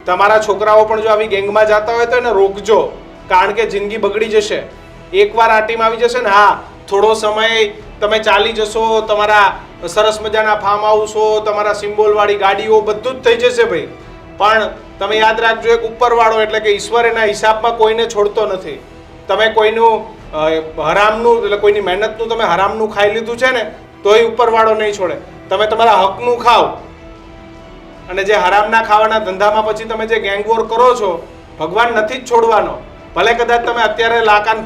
તમારા છોકરાઓ પણ જો આવી ગેંગમાં જતા હોય તો એને રોકજો, કારણ કે જિંદગી બગડી જશે. એકવાર આ ટીમ આવી જશે ને, હા થોડો સમય તમે ચાલી જશો, તમારા સરસ મજાના ફાર્મ હાઉસો, તમારા સિમ્બોલ વાળી ગાડીઓ બધું જ થઈ જશે ભાઈ, પણ તમે યાદ રાખજો એક ઉપરવાળો એટલે કે ઈશ્વર એના હિસાબમાં કોઈને છોડતો નથી. તમે કોઈનું હરામનું એટલે કોઈની મહેનતનું તમે હરામનું ખાઈ લીધું છે ને તોય ઉપરવાળો નહીં છોડે. તમે તમારા હકનું ખાઓ, અને જે હરામના ખાવાના ધંધામાં પછી તમે જે ગેંગવોર કરો છો, ભગવાન નથી જ છોડવાનો. ભલે કદાચ તમે અત્યારે લાકાન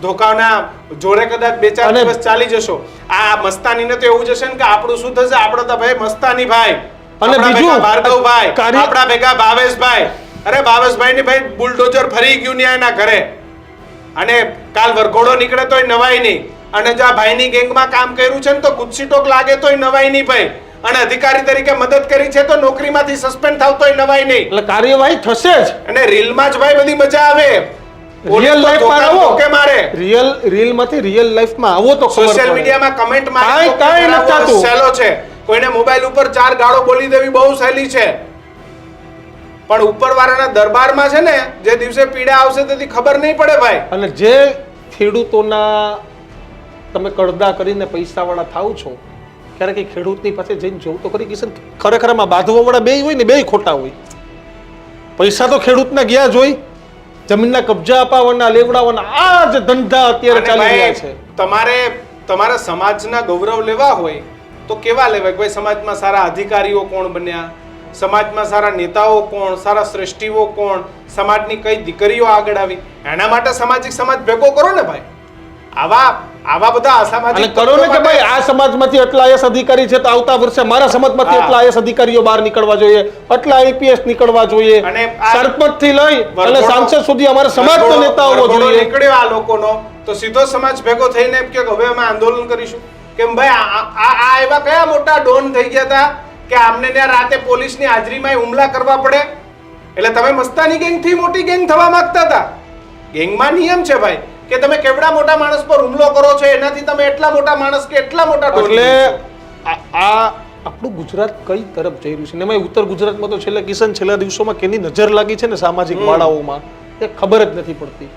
ધોકાના જોડે કદાચ 2-4 દિવસ ચાલી જશો, આ મસ્તાનીને તો એવું જશે ને કે આપણું શું થશે, આપણો તો ભાઈ મસ્તાની ભાઈ, અને બીજું ભાર્ગવભાઈ, આપણા ભેગા ભાવેશભાઈ, અરે ભાવેશભાઈ ની ભાઈ બુલડોઝર ફરી ગયું ને એના ઘરે, અને કાલ વરઘોડો નીકળે તોય નવાઈ નહીં, અને જો આ ભાઈની ગેંગમાં કામ કર્યું છે ને તો ગુસ્સીટોક લાગે તોય નવાઈ નહીં ભાઈ, અને અધિકારી તરીકે મદદ કરી છે તો નોકરીમાંથી સસ્પેન્ડ થાવ તોય નવાઈ નહીં. એટલે કાર્યવાહી થશે જ, અને રીલમાં જ ભાઈ બધી મજા આવે. રિયલ લાઈફમાં આવો કે મારે રીલમાંથી રિયલ લાઈફમાં આવો તો સોશિયલ મીડિયામાં કમેન્ટ મારે કાઈ નથી થતું. સહેલો છે, કોઈને મોબાઈલ ઉપર 4 ગાળો બોલી દેવી બહુ સહેલી છે, પણ ઉપરવાળાના દરબારમાં છે ને જે દિવસે પીડા આવશે તેથી ખબર નહીં પડે ભાઈ. અને જે ખેડૂતોના તમે કડદા કરીને પૈસાવાળા થાવ છો, ક્યારેક એ ખેડૂતની પાસે જઈને જોવું તો ખરી કિશન, ખરેખર આમાં બાંધવાવાળા બે હોય ને બે ખોટા હોય. પૈસા તો ખેડૂતના ગયા જ હોય, જમીનના કબજા અપાવવાના લેવડાવવાના આ જ ધંધા અત્યારે ચાલી રહ્યા છે. તમારા સમાજના ગૌરવ લેવા હોય તો કેવા લેવાય ભાઈ? સમાજમાં સારા અધિકારીઓ કોણ બન્યા, સમાજમાં સારા નેતાઓ કોણ, સારા શ્રેષ્ઠીઓ કોણ, સમાજની કઈ દીકરીઓ આગળ આવી, એના માટે સામાજિક સમાજ ભેગો કરો ને ભાઈ. આવા બધા અસામાજિક કરો ને કે ભાઈ આ સમાજમાંથી એટલા આઈએસ અધિકારી છે તો આવતા વર્ષે મારા સમાજમાંથી એટલા આઈએસ અધિકારીઓ બહાર નીકળવા જોઈએ, એટલા આઈપીએસ નીકળવા જોઈએ, સરપંચ થી લઈ અને સાંસદ સુધી અમારા સમાજના નેતાઓ જોઈએ. નીકળ્યો આ લોકોનો તો સીધો સમાજ ભેગો થઈને કે હવે અમે આંદોલન કરીશું કે ભાઈ આ એવા કયા મોટા ડોન થઈ ગયા હતા કે આમને ત્યાં રાતે પોલીસની હાજરીમાં હુમલા કરવા પડે, એટલે તમે મસ્તાની ગેંગ થી મોટી ગેંગ થવા માંગતા હતા. ગેંગમાં નિયમ છે ભાઈ કે તમે કેવડા મોટા માણસ પર હુમલો કરો છો એનાથી તમે એટલા મોટા માણસ કે એટલા મોટા ડોન. એટલે આ આપણું ગુજરાત કઈ તરફ જઈ રહ્યું છે, એમાં ઉત્તર ગુજરાતમાં તો છેલ્લા દિવસોમાં કેની નજર લાગી છે ને સામાજિક વાળાઓમાં એ ખબર જ નથી પડતી.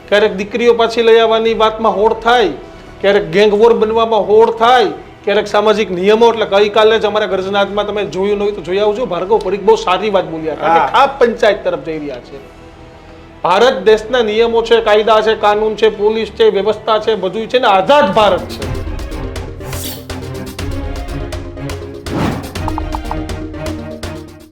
ક્યારેક દીકરીઓ પાછી લઈ આવવાની વાતમાં હોડ થાય, ક્યારેક ગેંગવોર બનવામાં હોડ થાય, ક્યારેક સામાજિક નિયમો. એટલે ગઈકાલે જ અમારા ગર્જનાથમાં તમે જોયું ન હોય તો જોઈ આવજો, ભાર્ગવ પરીખ બહુ સારી વાત બોલ્યા હતા કે ખાપ પંચાયત તરફ જઈ રહ્યા છે. ભારત દેશના નિયમો છે, કાયદા છે, કાનૂન છે, પોલીસ છે, વ્યવસ્થા છે, બધું છે ને આઝાદ ભારત છે.